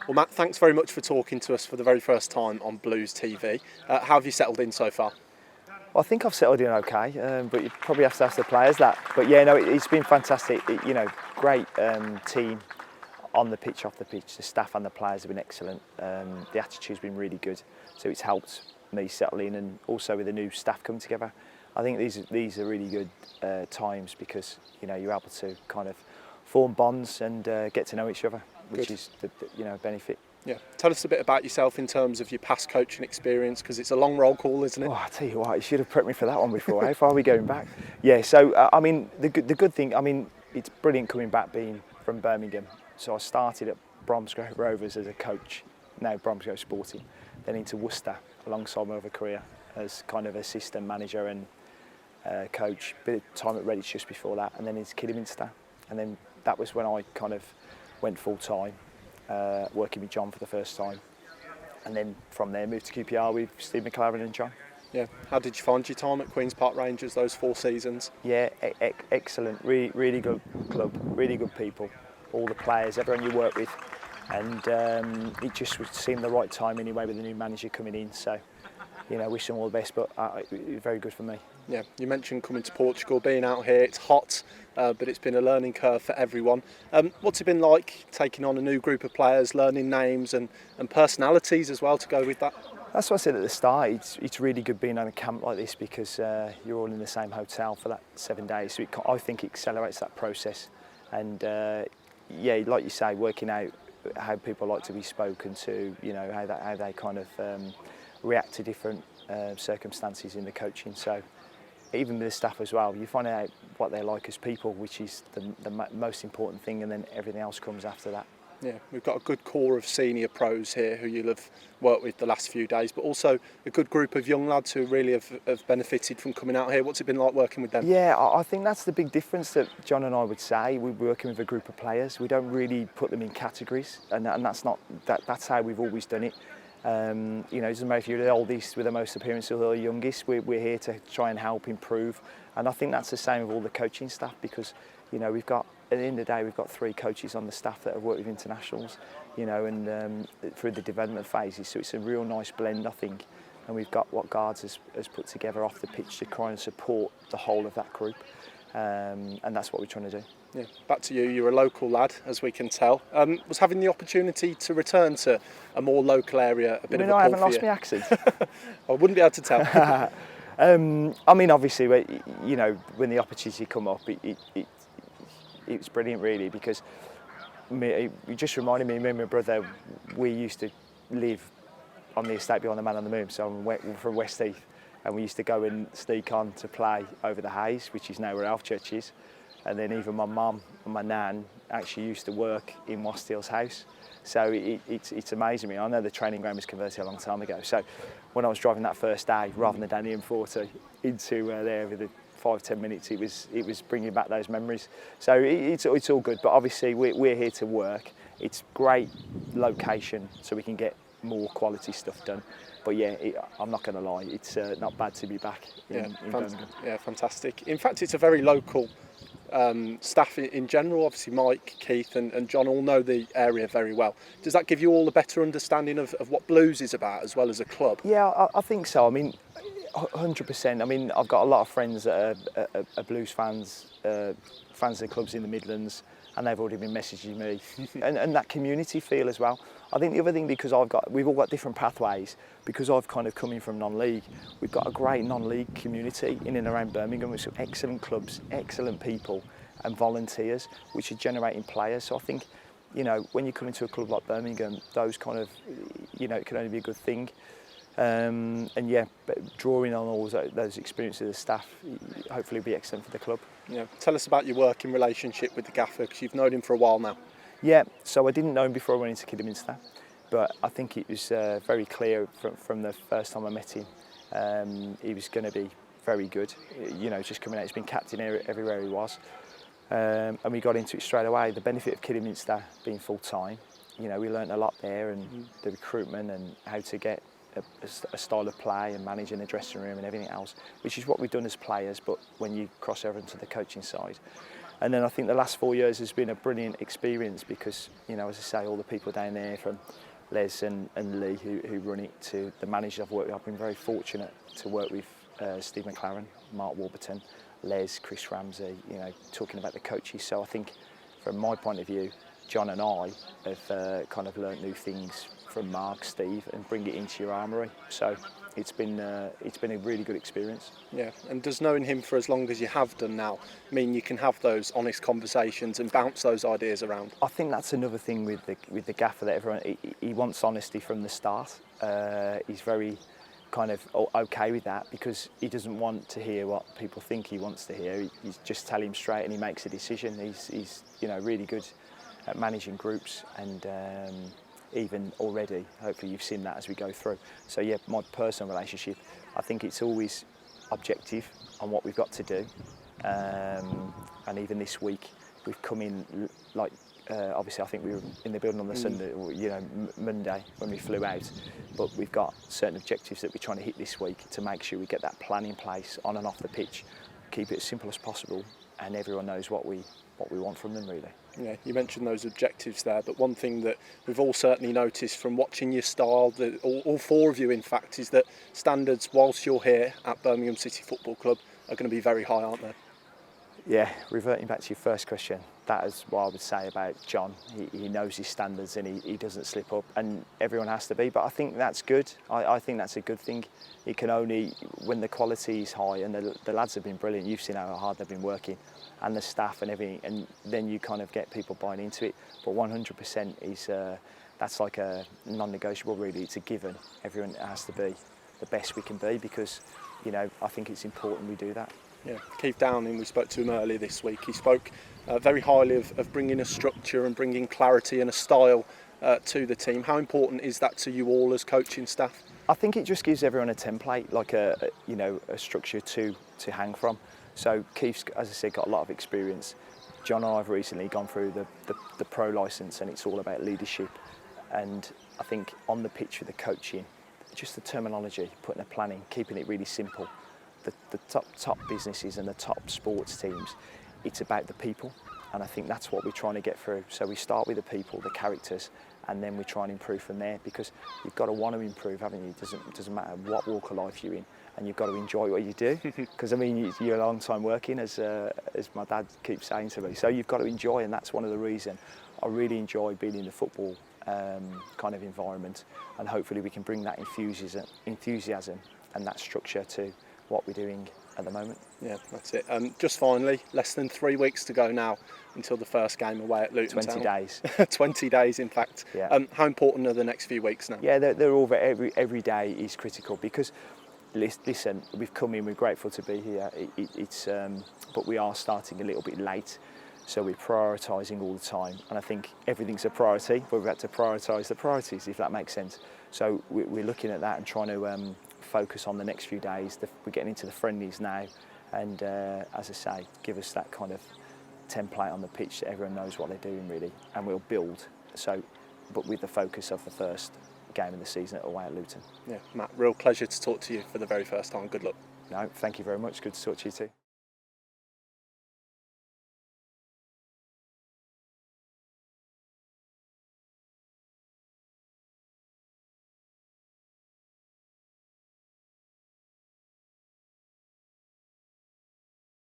Well, Matt, thanks very much for talking to us for the very first time on Blues TV. How have you settled in so far? Well, I think I've settled in okay, but you probably have to ask the players that. But yeah, no, it's been fantastic. Great team on the pitch, off the pitch. The staff and the players have been excellent. The attitude's been really good, so it's helped me settle in, and also with the new staff coming together. I think these are really good times because you're able to kind of form bonds and get to know each other, which is the benefit. Yeah. Tell us a bit about yourself in terms of your past coaching experience, because it's a long roll call, isn't it? Oh, I tell you what, you should have prepped me for that one before. How far are we going back? Yeah. So the good thing, it's brilliant coming back being from Birmingham. So I started at Bromsgrove Rovers as a coach, now Bromsgrove Sporting, then into Worcester alongside my other career as kind of assistant manager and coach. Bit of time at Redditch just before that, and then into Kidderminster, and then that was when I kind of went full time, working with John for the first time, and then from there moved to QPR with Steve McLaren and John. Yeah. How did you find your time at Queen's Park Rangers, those 4 seasons? Yeah, excellent. Really good club, really good people, all the players, everyone you work with, and it just seemed the right time anyway with the new manager coming in. So, wish them all the best, but it was very good for me. Yeah, you mentioned coming to Portugal, being out here. It's hot, but it's been a learning curve for everyone. What's it been like taking on a new group of players, learning names and personalities as well to go with that? That's what I said at the start. It's really good being on a camp like this because you're all in the same hotel for that 7 days. So I think it accelerates that process. And yeah, like you say, working out how people like to be spoken to, how they kind of react to different circumstances in the coaching. So even with the staff as well, you find out what they're like as people, which is the most important thing, and then everything else comes after that. Yeah, we've got a good core of senior pros here who you'll have worked with the last few days, but also a good group of young lads who really have benefited from coming out here. What's it been like working with them? Yeah, I think that's the big difference that John and I would say. We're working with a group of players. We don't really put them in categories, and that's how we've always done it. It doesn't matter if you're the oldest with the most appearances or the youngest. We're here to try and help improve, and I think that's the same with all the coaching staff because we've got, at the end of the day, we've got 3 coaches on the staff that have worked with internationals, and through the development phases. So it's a real nice blend, I think. And we've got what Guards has put together off the pitch to try and support the whole of that group. And that's what we're trying to do. Yeah. Back to you. You're a local lad, as we can tell. Was having the opportunity to return to a more local area a bit of a pull for you? I haven't lost my accent. I wouldn't be able to tell. Obviously, when the opportunity come up, it was brilliant, really, because it just reminded me and my brother, we used to live on the estate behind the Man on the Moon, so I'm from West Heath, and we used to go and sneak on to play over the Hayes, which is now where Alfchurch is, and then even my mum and my nan actually used to work in Wasteel's house, so it's amazing me. I know the training ground was converted a long time ago, so when I was driving that first day, rather than down the M40 into there with the 5-10 minutes, it was bringing back those memories. So it's all good, but obviously we're here to work. It's great location, so we can get more quality stuff done. But yeah, I'm not going to lie, it's not bad to be back in Birmingham. Yeah, fantastic. In fact, it's a very local staff in general. Obviously, Mike, Keith, and John all know the area very well. Does that give you all a better understanding of what Blues is about, as well as a club? Yeah, I think so. 100%. I've got a lot of friends that are Blues fans, fans of the clubs in the Midlands, and they've already been messaging me, and that community feel as well. I think the other thing, because we've all got different pathways, because I've kind of come in from non-league, we've got a great non-league community in and around Birmingham with some excellent clubs, excellent people, and volunteers, which are generating players. So I think, when you come into a club like Birmingham, those kind of, it can only be a good thing. And yeah, but drawing on all those experiences of the staff, hopefully will be excellent for the club. Yeah. Tell us about your working relationship with the gaffer, because you've known him for a while now. Yeah, so I didn't know him before I went into Kidderminster, but I think it was very clear from the first time I met him, he was going to be very good. Just coming out, he's been captain everywhere he was. And we got into it straight away. The benefit of Kidderminster being full-time, we learnt a lot there, and the recruitment and how to get a style of play and managing the dressing room and everything else, which is what we've done as players, but when you cross over into the coaching side. And then I think the last 4 years has been a brilliant experience because, you know, as I say, all the people down there from Les and Lee who run it to the managers I've worked with. I've been very fortunate to work with Steve McLaren, Mark Warburton, Les, Chris Ramsey, you know, talking about the coaches. So I think from my point of view, John and I have kind of learnt new things from Mark, Steve, and bring it into your armoury. So it's been a really good experience. Yeah, and does knowing him for as long as you have done now mean you can have those honest conversations and bounce those ideas around? I think that's another thing with the gaffer, that everyone he wants honesty from the start. He's very kind of okay with that because he doesn't want to hear what people think he wants to hear. He's just tell him straight and he makes a decision. He's you know, really good at managing groups, and even already, hopefully you've seen that as we go through. So yeah, my personal relationship, I think it's always objective on what we've got to do. And even this week, we've come in like, obviously I think we were in the building on the Sunday, or, you know, Monday when we flew out, but we've got certain objectives that we're trying to hit this week to make sure we get that plan in place on and off the pitch, keep it as simple as possible, and everyone knows what we want from them, really. Yeah, you mentioned those objectives there, but one thing that we've all certainly noticed from watching your style, all four of you in fact, is that standards whilst you're here at Birmingham City Football Club are going to be very high, aren't they? Yeah, reverting back to your first question, that is what I would say about John. He knows his standards and he doesn't slip up, and everyone has to be, but I think that's good. I think that's a good thing. It can only, when the quality is high, and the lads have been brilliant, you've seen how hard they've been working, and the staff and everything, and then you kind of get people buying into it. But 100% is, that's like a non-negotiable really, it's a given. Everyone has to be the best we can be because, you know, I think it's important we do that. Yeah, Keith Downing, we spoke to him earlier this week. He spoke very highly of bringing a structure and bringing clarity and a style to the team. How important is that to you all as coaching staff? I think it just gives everyone a template, like a structure to hang from. So Keith's, as I said, got a lot of experience. John and I have recently gone through the pro licence, and it's all about leadership. And I think on the pitch with the coaching, just the terminology, putting a plan in, keeping it really simple. The top businesses and the top sports teams, it's about the people, and I think that's what we're trying to get through. So we start with the people, the characters, and then we try and improve from there, because you've got to want to improve, haven't you? It doesn't matter what walk of life you're in, and you've got to enjoy what you do, because I mean you're a long time working, as my dad keeps saying to me. So you've got to enjoy, and that's one of the reasons I really enjoy being in the football kind of environment, and hopefully we can bring that enthusiasm and that structure to what we're doing at the moment. Yeah, that's it. Just finally, less than 3 weeks to go now until the first game away at Luton 20 Town. days. 20 days, in fact. Yeah. How important are the next few weeks now? Yeah, they're all every day is critical, because listen, we've come in, we're grateful to be here. But we are starting a little bit late, so we're prioritising all the time, and I think everything's a priority, but we've had to prioritise the priorities, if that makes sense. So we're looking at that and trying to focus on the next few days. We're getting into the friendlies now, and as I say, give us that kind of template on the pitch that everyone knows what they're doing really, and we'll build. So, but with the focus of the first game of the season away at Luton. Yeah, Matt, real pleasure to talk to you for the very first time. Good luck. No, thank you very much. Good to talk to you too.